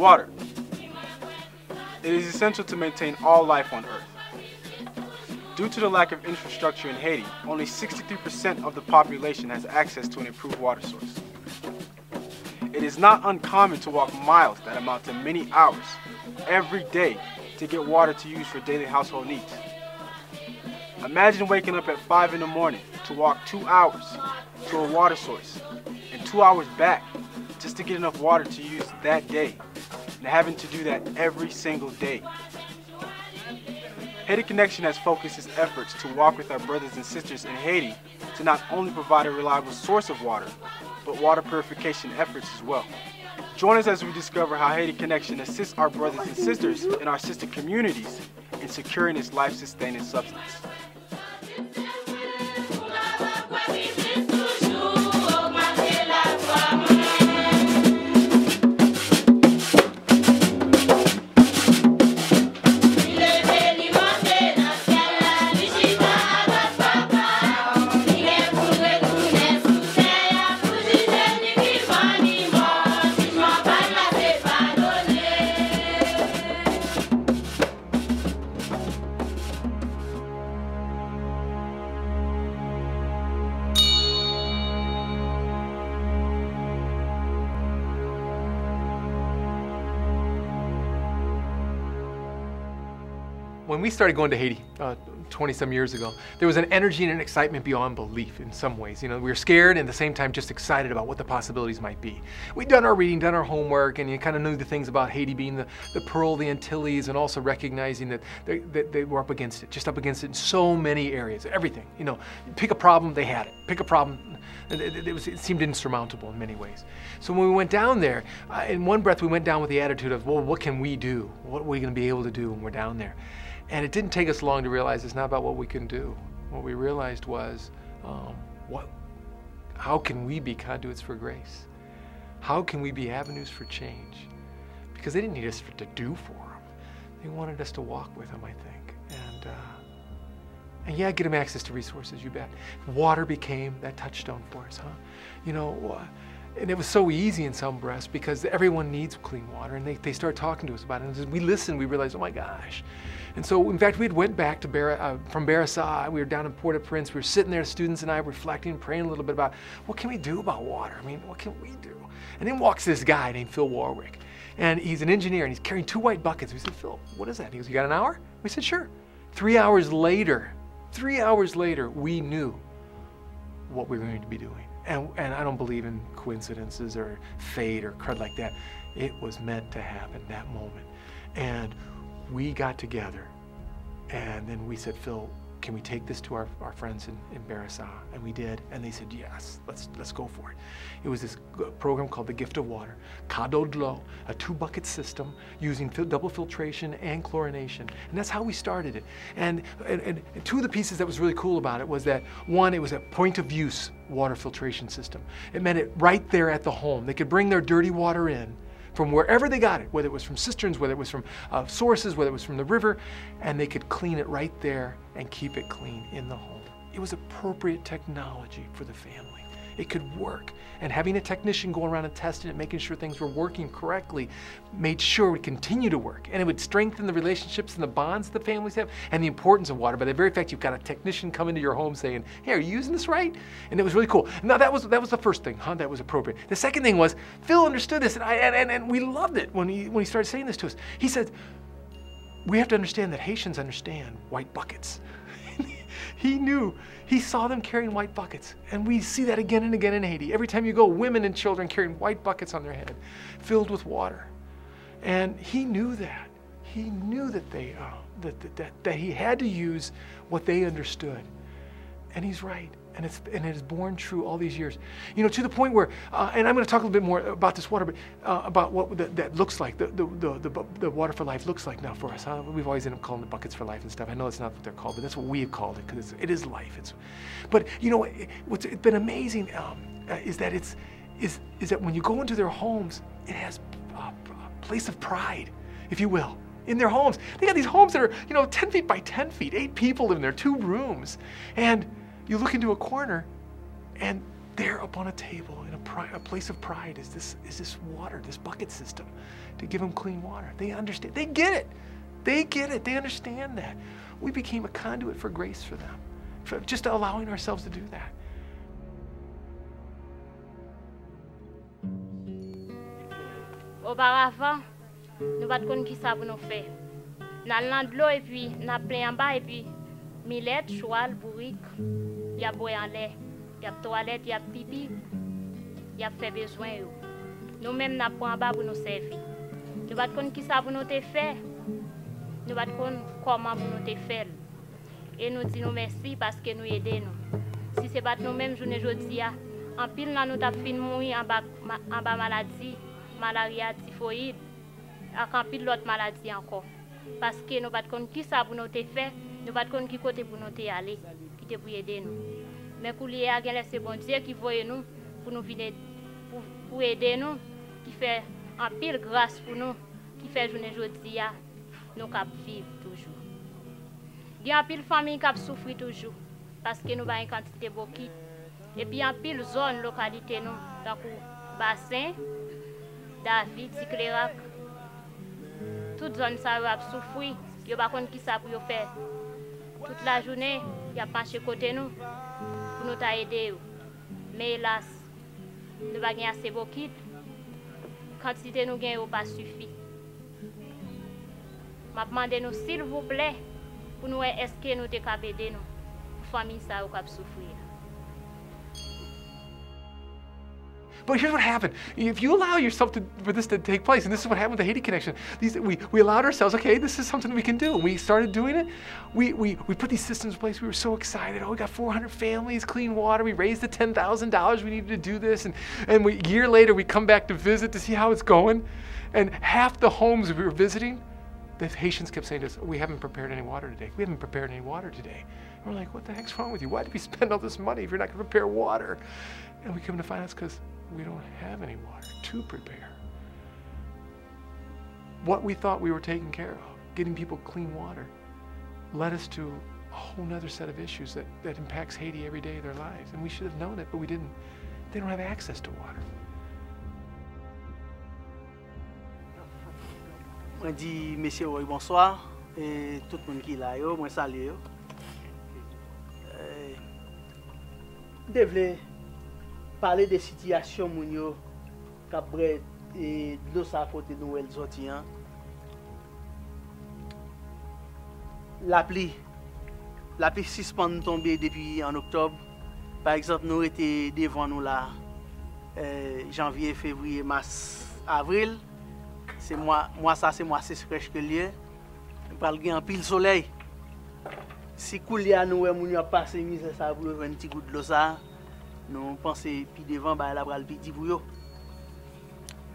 Water. It is essential to maintain all life on Earth. Due to the lack of infrastructure in Haiti, only 63% of the population has access to an improved water source. It is not uncommon to walk miles that amount to many hours every day to get water to use for daily household needs. Imagine waking up at 5 in the morning to walk 2 hours to a water source and 2 hours back just to get enough water to use that day, and having to do that every single day. Haiti Connection has focused its efforts to walk with our brothers and sisters in Haiti to not only provide a reliable source of water, but water purification efforts as well. Join us as we discover how Haiti Connection assists our brothers and sisters in our sister communities in securing this life-sustaining substance. When we started going to Haiti 20-some years ago, there was an energy and an excitement beyond belief in some ways. You know, we were scared and at the same time just excited about what the possibilities might be. We'd done our reading, done our homework, and you kind of knew the things about Haiti being the pearl of the Antilles, and also recognizing that they were up against it, just up against it in so many areas, everything. You know, pick a problem, they had it. Pick a problem, it seemed insurmountable in many ways. So when we went down there, in one breath we went down with the attitude of, well, what can we do? What are we going to be able to do when we're down there? And it didn't take us long to realize it's not about what we can do. What we realized was, how can we be conduits for grace? How can we be avenues for change? Because they didn't need us to do for them. They wanted us to walk with them, I think. And yeah, get them access to resources, you bet. Water became that touchstone for us, huh? You know, and it was so easy in some breaths because everyone needs clean water, and they started talking to us about it. And as we listened, we realized, oh my gosh. And so, in fact, we had went back to from Barassa. We were down in Port-au-Prince. We were sitting there, students and I, reflecting, praying a little bit about what can we do about water? I mean, what can we do? And then walks this guy named Phil Warwick. And he's an engineer, and he's carrying 2 white buckets. We said, Phil, what is that? And he goes, you got an hour? We said, sure. 3 hours later, we knew what we were going to be doing. And I don't believe in coincidences or fate or crud like that. It was meant to happen, that moment. And we got together, and then we said, Phil, can we take this to our friends in Barassa? And we did, and they said, yes, let's go for it. It was this program called The Gift of Water, Cadeau de l'eau, a 2-bucket system using double filtration and chlorination. And that's how we started it. And 2 of the pieces that was really cool about it was that, one, it was a point of use water filtration system. It meant it right there at the home. They could bring their dirty water in from wherever they got it, whether it was from cisterns, whether it was from sources, whether it was from the river, and they could clean it right there and keep it clean in the home. It was appropriate technology for the family. It could work. And having a technician go around and testing it, making sure things were working correctly, made sure it would continue to work. And it would strengthen the relationships and the bonds the families have, and the importance of water. By the very fact you've got a technician come into your home saying, hey, are you using this right? And it was really cool. Now that was the first thing, huh? That was appropriate. The second thing was, Phil understood this, and we loved it when he started saying this to us. He said, we have to understand that Haitians understand white buckets. He knew. He saw them carrying white buckets. And we see that again and again in Haiti. Every time you go, women and children carrying white buckets on their head, filled with water. And he knew that. He knew that that he had to use what they understood. And he's right. And it is borne true all these years. You know, to the point where, and I'm going to talk a little bit more about this water, but about what that looks like, the water for life looks like now for us. Huh? We've always ended up calling it buckets for life and stuff. I know it's not what they're called, but that's what we have called it, because it is life. But you know, what's been amazing is that when you go into their homes, it has a place of pride, if you will. In their homes, they got these homes that are 10 feet by 10 feet, 8 people live in there, 2 rooms, and you look into a corner, and There up on a table in a place of pride is this water, this bucket system to give them clean water. They understand. They get it. They get it. They understand that. We became a conduit for grace for them, for just allowing ourselves to do that. Auparavant, nous pas de qui ça pour nous faire. Dans l'eau et puis n'a plein en bas et puis millet, choual, bourrique, y a boire en lait, y a toilette, y a pipi, y a fait besoin yo. Nous même n'a pas en bas pour nous servir. Nous pas de qui ça pour nous te faire. Nous pas de comment pour nous te faire. Et nous disons merci parce que nous aidez nous. Si c'est pas nous même journée jodi a, en pile là nous t'a fin mourir en bas maladie, malaria, typhoïde, et en pile l'autre maladie encore. Parce que nous pas de qui ça pour nous te faire, nous pas de qui côté pour nous te aller, qui te pour aider nous. Mais pour lier à c'est bon Dieu qui voit nous pour nous venir pour aider nous, qui fait en pile grâce pour nous, qui fait journée jodi a, nous cap vivre toujours. Il y a un pile famille qui souffre toujours parce que nous avons une quantité de bokit. Et puis en pile zone localité nous, donc bassin, David, Ticlérac, toute zone ça a souffert. Il y a pas qui ça pour faire. Toute la journée, il y a marché côté nous pour nous aider. Mais hélas, nous n'avons pas assez bokit. Quantité nous gagnons pas suffit. Je demande nous s'il vous plaît pour nous est-ce que nous sommes capables d'aider nous pour famille ça ou souffrir. But here's what happened. If you allow yourself for this to take place, and this is what happened with the Haiti Connection, we allowed ourselves, okay, this is something we can do. And we started doing it. We put these systems in place. We were so excited. Oh, we got 400 families, clean water. We raised the $10,000 we needed to do this. And a year later, we come back to visit to see how it's going. And half the homes we were visiting, the Haitians kept saying to us, we haven't prepared any water today. We haven't prepared any water today. And we're like, what the heck's wrong with you? Why did we spend all this money if you're not going to prepare water? And we come to find out it's because we don't have any water to prepare. What we thought we were taking care of, getting people clean water, led us to a whole nother set of issues that impacts Haiti every day of their lives. And we should have known it, but we didn't. They don't have access to water. Moi dis messieurs bonsoir et tout le monde qui là yo, moi salue yo. Devle parler des situations moun yo qu'après et de l'eau ça côté nous elle sorti hein. La pluie suspend tombé depuis en octobre. Par exemple, nous étions devant nous là janvier, février, mars, avril. C'est moi ça c'est moi c'est fraîche que lié. Parle gain en pile soleil. Si coulia nous moun a passé mise ça pour un petit goutte de l'eau ça. Nous pensons puis devant bah la bral petit pour yo.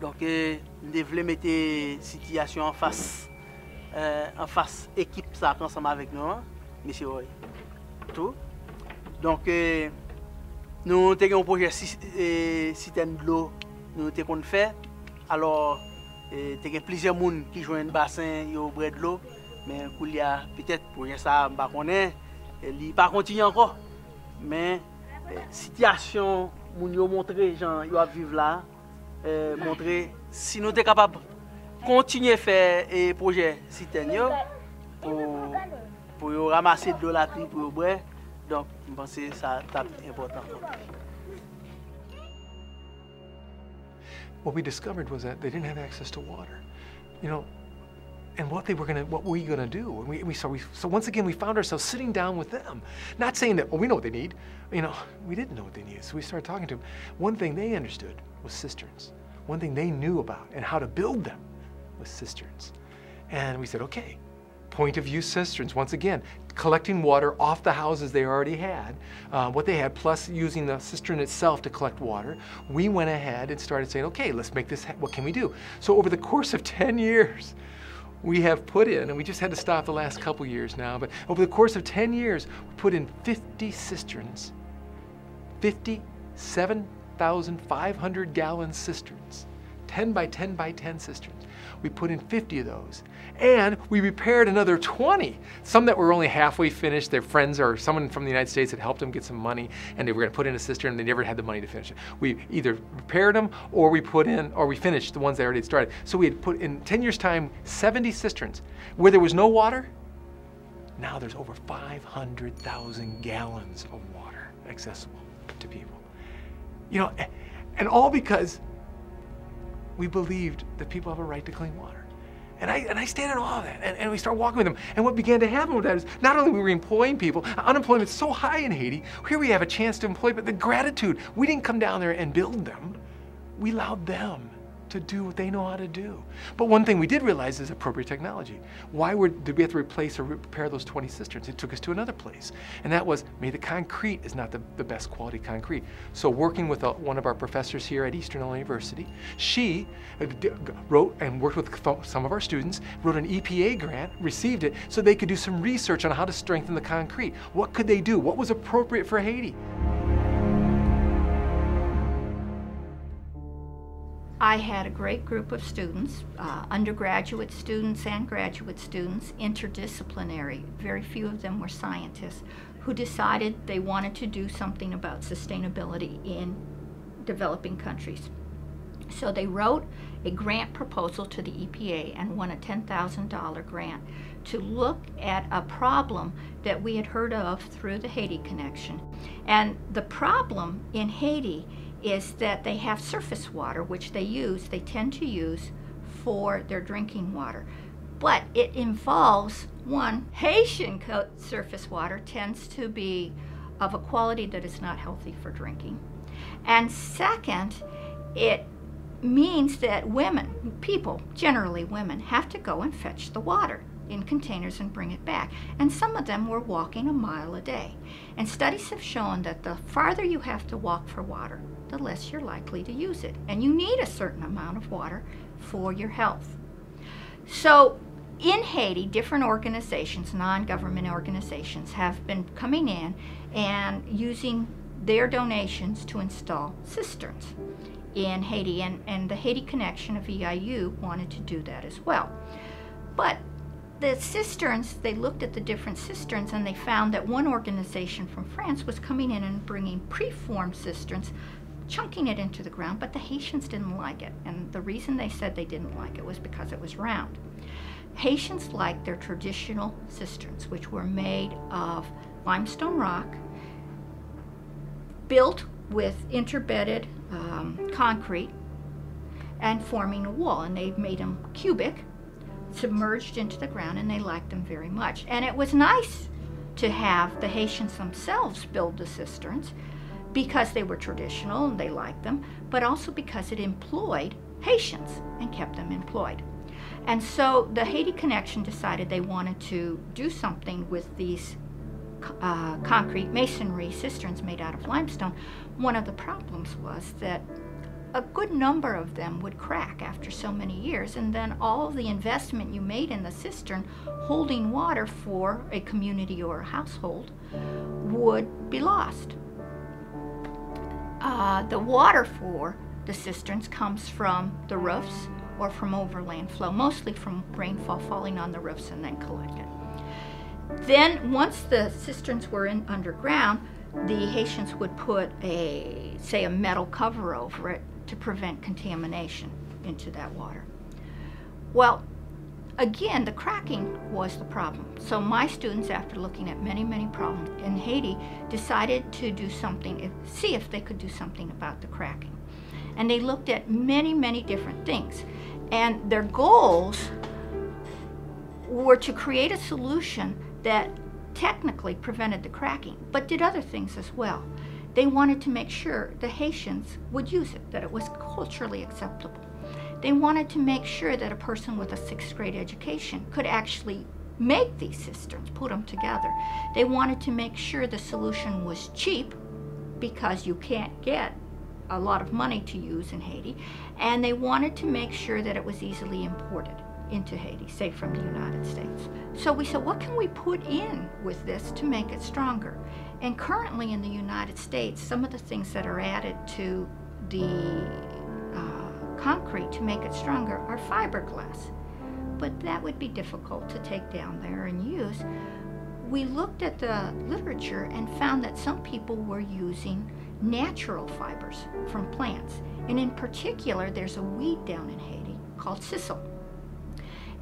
Donc nous devons mettre situation en face équipe ça ensemble avec nous hein, monsieur Roy. Tout. Donc nous avons un projet citerne de l'eau nous avons fait. Alors il y a plusieurs personnes qui joignent un bassin yo près de l'eau mais il y a peut-être projet ça pas connaît il pas continuer encore mais situation moun yo montrer gens yo vivre là montrer si nous sommes capables continuer faire et projet citerne pour ramasser de la pluie pour boire donc je pense que ça est important. What we discovered was that they didn't have access to water, you know, and what were we gonna do? And so once again we found ourselves sitting down with them, not saying that, well, we know what they need, you know, we didn't know what they needed. So we started talking to them. One thing they understood was cisterns. One thing they knew about and how to build them was cisterns. And we said, okay, point of view cisterns, once again, collecting water off the houses they already had, what they had, plus using the cistern itself to collect water. We went ahead and started saying, okay, let's make this, what can we do? So over the course of 10 years, we have put in, and we just had to stop the last couple years now, but over the course of 10 years, we put in 50 cisterns, 57,500 gallon cisterns, 10 by 10 by 10 cisterns. We put in 50 of those. And we repaired another 20. Some that were only halfway finished. Their friends or someone from the United States had helped them get some money, and they were going to put in a cistern, and they never had the money to finish it. We either repaired them, or we finished the ones that already started. So we had put in 10 years' time 70 cisterns. Where there was no water, now there's over 500,000 gallons of water accessible to people. You know, and all because we believed that people have a right to clean water. And I stand in awe of that. And we start walking with them. And what began to happen with that is not only were we employing people, unemployment's so high in Haiti, here we have a chance to employ, but the gratitude, we didn't come down there and build them. We allowed them to do what they know how to do. But one thing we did realize is appropriate technology. Why did we have to replace or repair those 20 cisterns? It took us to another place. And that was, maybe the concrete is not the best quality concrete. So working with one of our professors here at Eastern Illinois University, she wrote and worked with some of our students, wrote an EPA grant, received it, so they could do some research on how to strengthen the concrete. What could they do? What was appropriate for Haiti? I had a great group of students, undergraduate students and graduate students, interdisciplinary. Very few of them were scientists, who decided they wanted to do something about sustainability in developing countries. So they wrote a grant proposal to the EPA and won a $10,000 grant to look at a problem that we had heard of through the Haiti Connection. And the problem in Haiti is that they have surface water, which they tend to use for their drinking water. But it involves, one, Haitian surface water tends to be of a quality that is not healthy for drinking. And second, it means that people, generally women, have to go and fetch the water in containers and bring it back. And some of them were walking a mile a day. And studies have shown that the farther you have to walk for water, the less you're likely to use it. And you need a certain amount of water for your health. So in Haiti, different organizations, non-government organizations, have been coming in and using their donations to install cisterns in Haiti. And the Haiti Connection of EIU wanted to do that as well. But the cisterns, they looked at the different cisterns and they found that one organization from France was coming in and bringing preformed cisterns, chunking it into the ground, but the Haitians didn't like it. And the reason they said they didn't like it was because it was round. Haitians liked their traditional cisterns, which were made of limestone rock, built with interbedded concrete and forming a wall. And they made them cubic, submerged into the ground, and they liked them very much. And it was nice to have the Haitians themselves build the cisterns because they were traditional and they liked them, but also because it employed Haitians and kept them employed. And so the Haiti Connection decided they wanted to do something with these concrete masonry cisterns made out of limestone. One of the problems was that a good number of them would crack after so many years, and then all the investment you made in the cistern holding water for a community or a household would be lost. The water for the cisterns comes from the roofs or from overland flow, mostly from rainfall falling on the roofs and then collected. Then once the cisterns were underground, the Haitians would put a metal cover over it to prevent contamination into that water. Well, again, the cracking was the problem. So my students, after looking at many, many problems in Haiti, decided to do something, see if they could do something about the cracking. And they looked at many, many different things. And their goals were to create a solution that technically prevented the cracking, but did other things as well. They wanted to make sure the Haitians would use it, that it was culturally acceptable. They wanted to make sure that a person with a 6th grade education could actually make these cisterns, put them together. They wanted to make sure the solution was cheap, because you can't get a lot of money to use in Haiti, and they wanted to make sure that it was easily imported into Haiti, say from the United States. So we said, what can we put in with this to make it stronger? And currently in the United States, some of the things that are added to the concrete to make it stronger are fiberglass. But that would be difficult to take down there and use. We looked at the literature and found that some people were using natural fibers from plants. And in particular, there's a weed down in Haiti called sisal.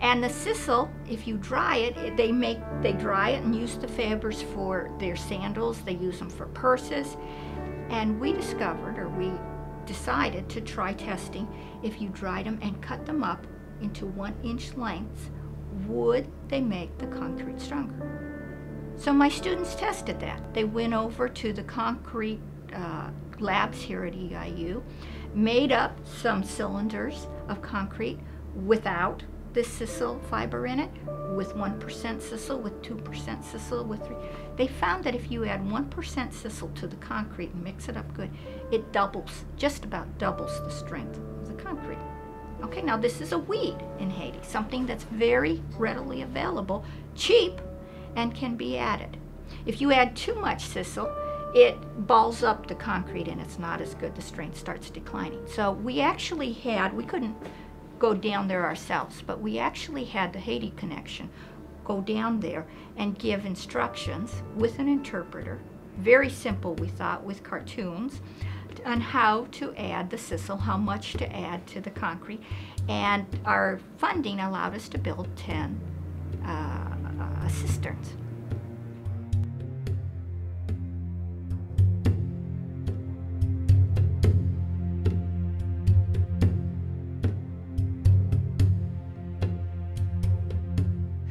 And the sisal, if you dry it, they dry it and use the fibers for their sandals, they use them for purses. And we decided to try testing if you dried them and cut them up into 1-inch lengths, would they make the concrete stronger? So my students tested that. They went over to the concrete labs here at EIU, made up some cylinders of concrete without this sisal fiber in it, with 1% sisal, with 2% sisal, with 3%. They found that if you add 1% sisal to the concrete and mix it up good, it doubles, just about doubles the strength of the concrete. Okay, now this is a weed in Haiti, something that's very readily available, cheap, and can be added. If you add too much sisal, it balls up the concrete and it's not as good. The strength starts declining. So we actually we couldn't go down there ourselves, but we actually had the Haiti Connection go down there and give instructions with an interpreter, very simple we thought, with cartoons, on how to add the sisal, how much to add to the concrete, and our funding allowed us to build 10 cisterns.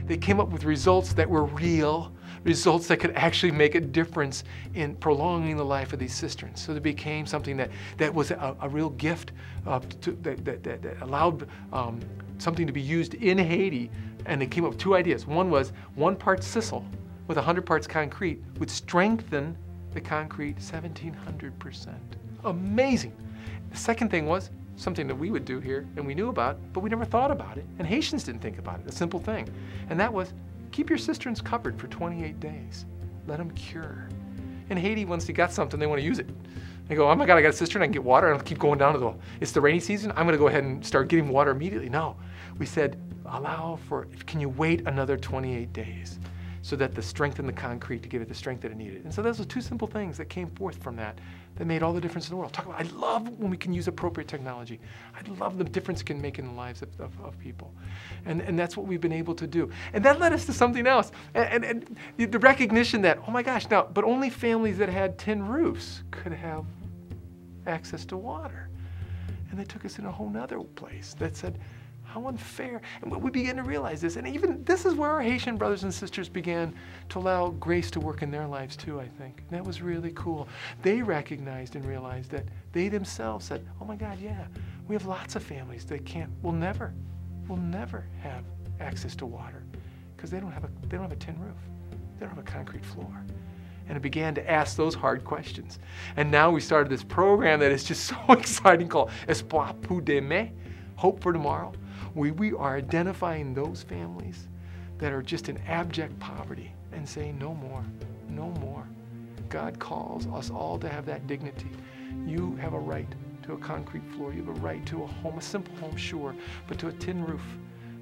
They came up with results that were real, results that could actually make a difference in prolonging the life of these cisterns. So they became something that was a real gift that allowed something to be used in Haiti. And they came up with 2 ideas. One was 1 part sisal with 100 parts concrete would strengthen the concrete 1,700%. Amazing. The second thing was something that we would do here and we knew about, but we never thought about it, and Haitians didn't think about it, a simple thing. And that was, keep your cisterns covered for 28 days. Let them cure. In Haiti, once you got something, they want to use it. They go, oh my God, I got a cistern, I can get water, and I'll keep going down to it's the rainy season, I'm gonna go ahead and start getting water immediately. No, we said, can you wait another 28 days so that the strength in the concrete to give it the strength that it needed. And so those are 2 simple things that came forth from that made all the difference in the world. I love when we can use appropriate technology. I love the difference it can make in the lives of people. And that's what we've been able to do. And that led us to something else. And the recognition that, oh my gosh, now, but only families that had tin roofs could have access to water. And they took us in a whole nother place that said, how unfair. And we began to realize this. And even this is where our Haitian brothers and sisters began to allow grace to work in their lives too, I think. And that was really cool. They recognized and realized that they themselves said, oh my God, yeah, we have lots of families that will never have access to water because they don't have a tin roof. They don't have a concrete floor. And it began to ask those hard questions. And now we started this program that is just so exciting called Espoir pour demain, Hope for Tomorrow. We are identifying those families that are just in abject poverty and saying, no more, no more. God calls us all to have that dignity. You have a right to a concrete floor. You have a right to a home, a simple home, sure, but to a tin roof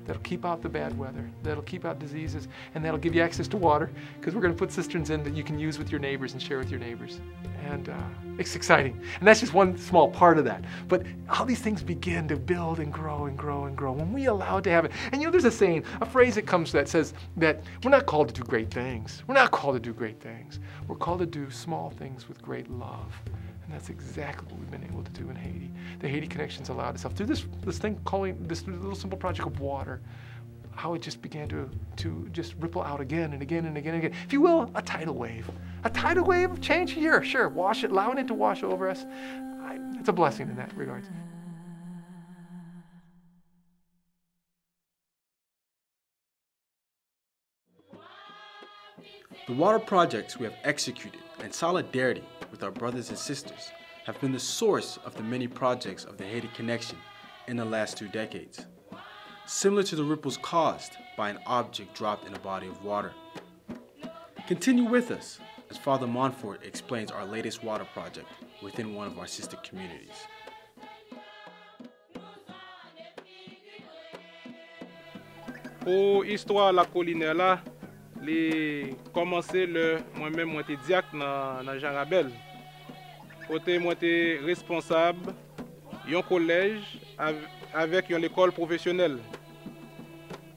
that'll keep out the bad weather, that'll keep out diseases, and that'll give you access to water, because we're going to put cisterns in that you can use with your neighbors and share with your neighbors. And it's exciting. And that's just one small part of that. But all these things begin to build and grow and grow and grow when we allow it to have it. And there's a saying, a phrase that comes that says that we're not called to do great things. We're not called to do great things. We're called to do small things with great love. And that's exactly what we've been able to do in Haiti. The Haiti Connection's allowed itself through this thing calling this little simple project of water, how it just began to just ripple out again and again and again and again. If you will, a tidal wave. A tidal wave of change here, sure, allowing it to wash over us. It's a blessing in that regard. The water projects we have executed in solidarity with our brothers and sisters have been the source of the many projects of the Haiti Connection in the last 2 decades, similar to the ripples caused by an object dropped in a body of water. Continue with us as Father Montfort explains our latest water project within one of our sister communities. Pour l'histoire la collinaire là, les commencé le moi-même moi été diacre dans Jean Rabel. Côté moi été responsable d'un collège avec une école professionnelle.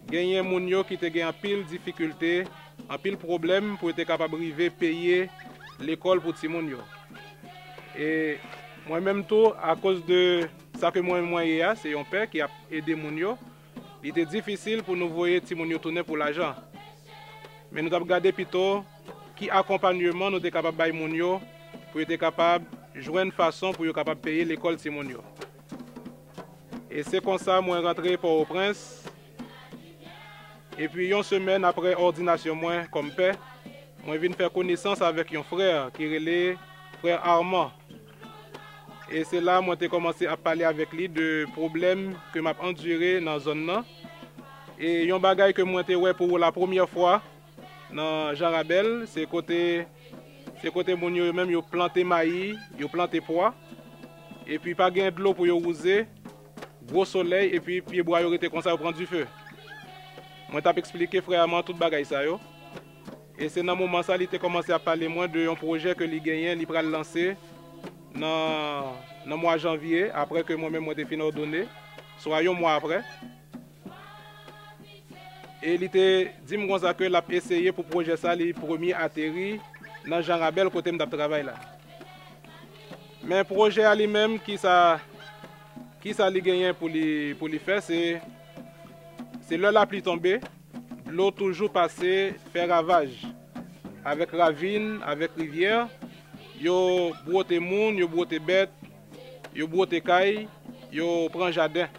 Gagné moun yo qui te gen en pile difficulté, en pile problème pour être capable de payer l'école pour ti moun yo. Et moi-même tout à cause de ça que moi c'est un père qui a aidé moun yo. Il était difficile pour nous voir ti moun yo tourner pour l'argent. Mais nous avons regardé plutôt qui accompagnement nous sommes capables de bailler moun yo pour être capable de jouer une façon pour être capable de payer l'école ti moun yo. Et c'est comme ça moi rentré pour au Prince. Et puis une semaine après ordination moi comme père, moi viens faire connaissance avec un frère qui est frère Armand. Et c'est là que j'ai commencé à parler avec lui de problèmes que m'a enduré dans la zone là. Et un bagage que moi j'ai pour la première fois dans Jean Rabel, c'est côté mon yo même yo planté maïs, yo planté pois et puis pas gain de l'eau pour yo rouser, gros soleil et puis pied bois yo était comme ça pour prendre du feu. Moi t'ai expliqué frèrement tout bagage ça yo. Et c'est dans moment ça il a commencé à parler moi de un projet que li gagné, li pral lancer dans le mois de janvier, après que moi-même j'ai fini ordonné, soit un mois après. Et il était dit que l'a essayé pour projet ça, le premier atterri dans Jean Rabel côté de travail là. Mais le projet lui-même qui ça lui gagné pour lui faire, c'est là la pluie tombée, l'eau toujours passée, fait ravage avec ravine, avec rivière. Yo brote moun, yo brote bête, yo brote caille, yo prend jardin.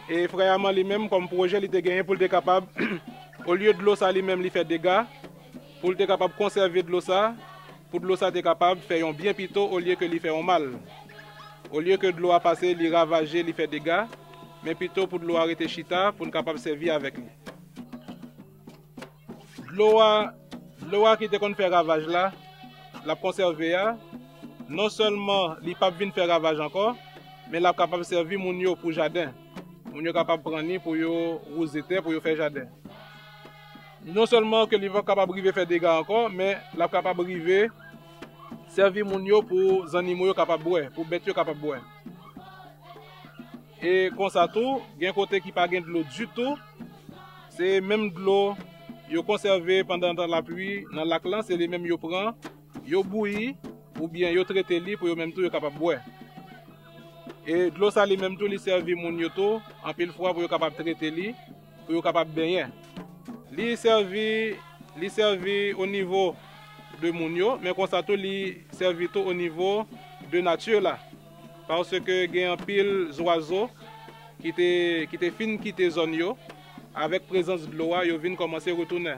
Et frère lui-même comme projet il était gagné pour être capable au lieu de l'eau ça lui-même lui fait dégâts pour être capable de conserver de l'eau ça pour de l'eau ça être capable de faire un bien plutôt au lieu que lui fait un mal. Au lieu que de l'eau a passé, lui ravager, lui fait dégâts, mais plutôt pour de l'eau arrêter chita pour être capable de servir avec lui. L'eau qui était qu'on fait ravage là, la conserver, non seulement il pas venir faire ravage encore, mais la capable de servir mon yo pour jardin. Mon yo capable de prendre pour yo rouser terre pour yo faire jardin. Non seulement que il va capable de faire dégâts encore, mais la capable de servir mon yo pour animaux yo capable boire, pour bêtes yo capable boire. Et comme ça tout, il y a un côté qui pas gain de l'eau du tout, c'est même de l'eau yo conservé pendant la pluie dans lac là, c'est les mêmes yo prend, yo bouilli ou bien yo traité li pour yo même tout yo capable boire. Et de l'eau ça li même tout li servi moun yo tout en pile fois pour yo capable traiter li, pour yo capable baigner. Li servi au niveau de moun yo, mais comme ça tout li servi tout au niveau de nature là. Parce que il y a un pile oiseaux qui te fin quitter zone yo. Avec présence de l'eau, ils viennent commencer à retourner.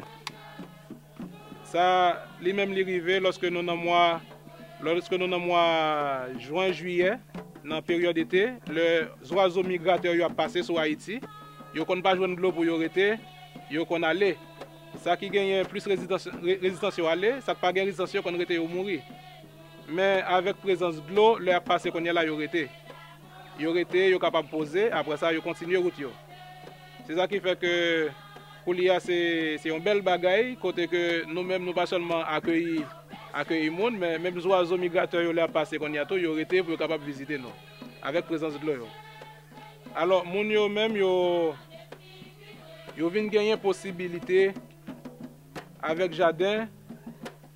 Ça, lui-même, l'arrivée lorsque nous dans mois juin-juillet, dans la période d'été, les oiseaux migrateurs ont passé sur Haïti. Ils ne pas jouer de l'eau pour y arrêter, ils ont aller. Ça qui gagne plus résistance à aller, ça pas gagne résistance qu'on arrête ou mourir. Mais avec présence de l'eau, leur passé qu'on y là, ils arrêté. Ils arrêté, ils sont capables de poser. Après ça, ils continuent route. C'est ça qui fait que pour l'IA, c'est un bel bagaille, côté que nous-mêmes, nous pas seulement accueillir le monde, mais même les oiseaux migrateurs, ils ont passé qu'on y a tout, ils ont été pour être capables de visiter nous, avec présence de l'eau. Alors, les gens même, ils viennent gagner possibilité avec jardin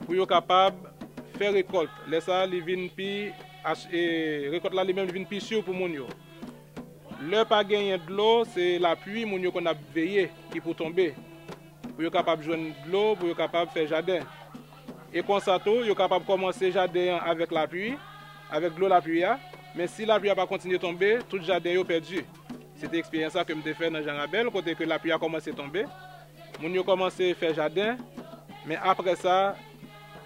pour être capables de faire récolte. Les ça, ils viennent plus, récolte là, ils viennent plus sûr pour les gens. Le pas gagner de l'eau, c'est la pluie qu'on a veillé qui peut tomber. Pour être capable de joindre de l'eau, pour être capable de faire jardin. Et comme ça, vous êtes capable de commencer le jardin avec la pluie, avec de l'eau la pluie. Mais si la pluie n'a pas continué à tomber, tout le jardin est perdu. C'était l'expérience que je fait dans Jean Rabel, côté que la pluie a commencé à tomber. Nous avons commencé à faire jardin, mais après ça,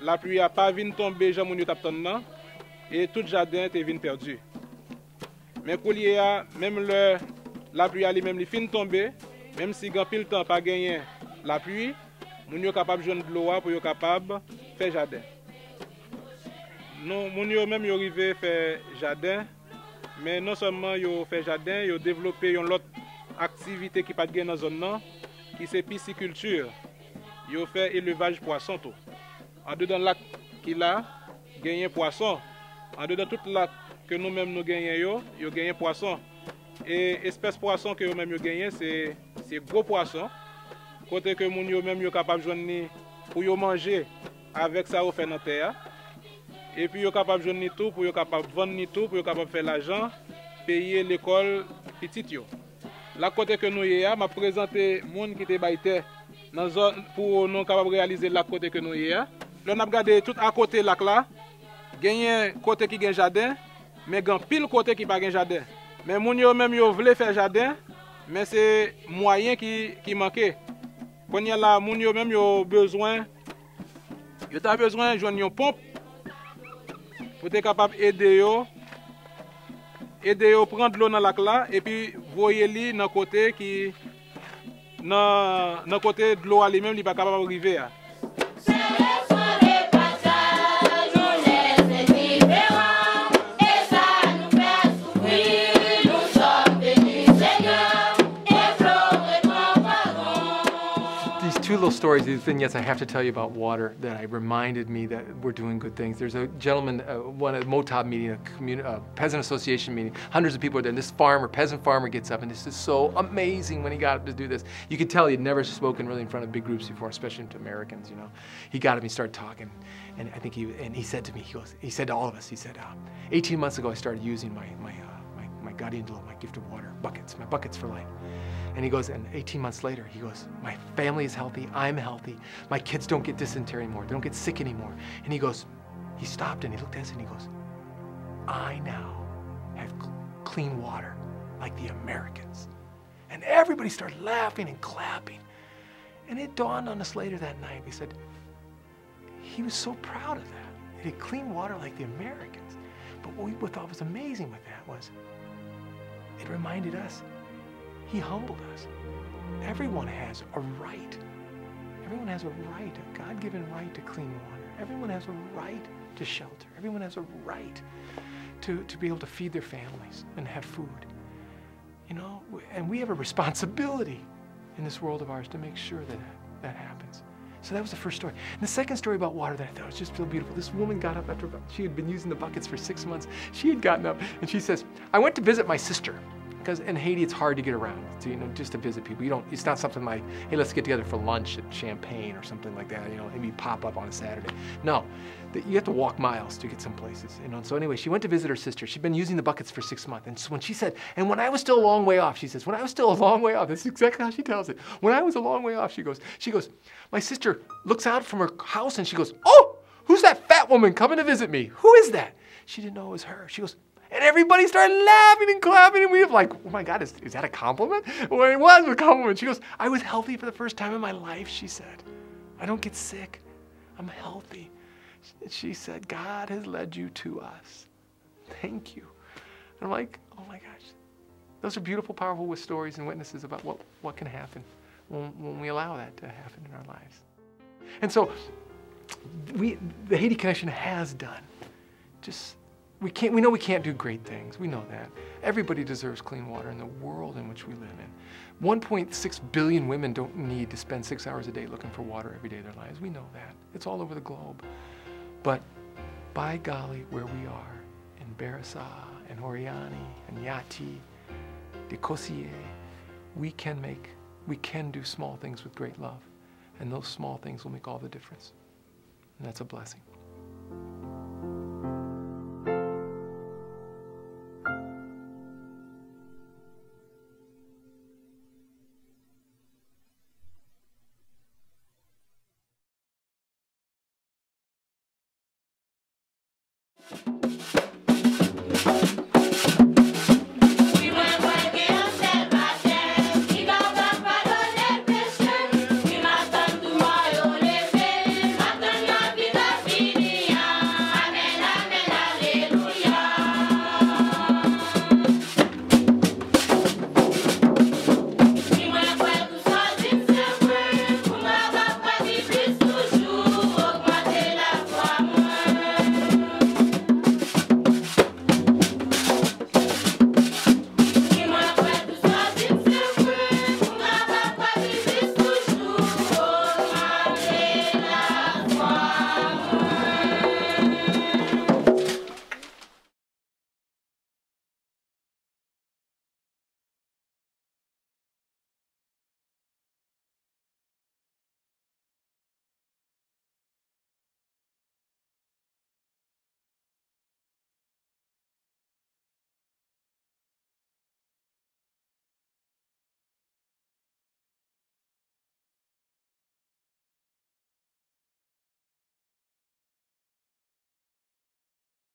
la pluie n'a pas venu tomber, et tout le jardin était venu perdu. Mais pour même la pluie a même fin tomber, même si grand pile temps pas gagné la pluie, nous sommes capables de joindre de l'eau pour être capable de faire jardin. Nous sommes même arrivé à faire jardin, mais non seulement ils ont fait jardin, ils ont développé une autre activité qui pas de dans zone nan, qui c'est pisciculture. Yo fait élevage poisson tout. En dedans lac qui là, gagner poisson. En dedans tout lac que nous-mêmes nous gagnons yo gagner poisson. Et espèce poisson que nous-mêmes yo gagner c'est gros poisson. Côté que moun yo même yo capable joindre pour yo manger avec ça au fait dans terre. Et puis yo capable joindre tout pour yo capable vendre tout pour yo capable faire l'argent, payer l'école petite yo. La côté que nous y a m'a présenté moun qui était baïté dans zone pour nous capable réaliser la côté que nous y a. Là on a regardé tout à côté lac là. Gagné côté qui gagne jardin, mais gan pile côté qui pas gagne jardin. Mais moun yo même yo voulait faire jardin, mais c'est moyen qui manquait. Quand y a là moun yo même yo besoin de joindre une pompe pour être capable d'aider yo prendre l'eau dans le lac là et puis voyer li dans côté qui dans côté de l'eau lui-même il pas capable d'arriver. Two little stories, these vignettes I have to tell you about water that reminded me that we're doing good things. There's a gentleman, one at a Motab meeting, a peasant association meeting, hundreds of people are there, and this peasant farmer gets up, and this is so amazing when he got up to do this. You could tell he'd never spoken really in front of big groups before, especially to Americans, you know. He got up and he started talking, and I think he said to me, he said to all of us, he said, 18 months ago I started using my guardian law, my gift of water, my buckets for life. And he goes, and 18 months later, he goes, my family is healthy, I'm healthy, my kids don't get dysentery anymore, they don't get sick anymore. And he goes, he stopped and he looked at us and he goes, I now have clean water like the Americans. And everybody started laughing and clapping. And it dawned on us later that night, we said, he was so proud of that. He had clean water like the Americans. But what we thought was amazing with that was, it reminded us, he humbled us. Everyone has a right. Everyone has a right, a God-given right to clean water. Everyone has a right to shelter. Everyone has a right to be able to feed their families and have food. You know, and we have a responsibility in this world of ours to make sure that that happens. So that was the first story. And the second story about water that I thought was just so beautiful. This woman got up after she had been using the buckets for 6 months. She had gotten up and she says, I went to visit my sister. Because in Haiti, it's hard to get around, you know, just to visit people. It's not something like, hey, let's get together for lunch at Champagne or something like that, you know, maybe pop up on a Saturday. No, you have to walk miles to get some places, you know. So anyway, she went to visit her sister. She'd been using the buckets for 6 months. And so when she said, and when I was still a long way off, she says, when I was still a long way off, that's exactly how she tells it. When I was a long way off, she goes, my sister looks out from her house and she goes, oh, who's that fat woman coming to visit me? Who is that? She didn't know it was her. She goes, and everybody started laughing and clapping, and we were like, oh my God, is that a compliment? Well, it was a compliment. She goes, I was healthy for the first time in my life, she said. I don't get sick. I'm healthy. She said, God has led you to us. Thank you. And I'm like, oh my gosh. Those are beautiful, powerful stories and witnesses about what can happen when we allow that to happen in our lives. And so the Haiti Connection has done we know we can't do great things. We know that. Everybody deserves clean water in the world in which we live in. 1.6 billion women don't need to spend 6 hours a day looking for water every day of their lives. We know that. It's all over the globe. But by golly, where we are, in Barassa, and Oriani, and Yati, de Cossier, we can do small things with great love. And those small things will make all the difference. And that's a blessing.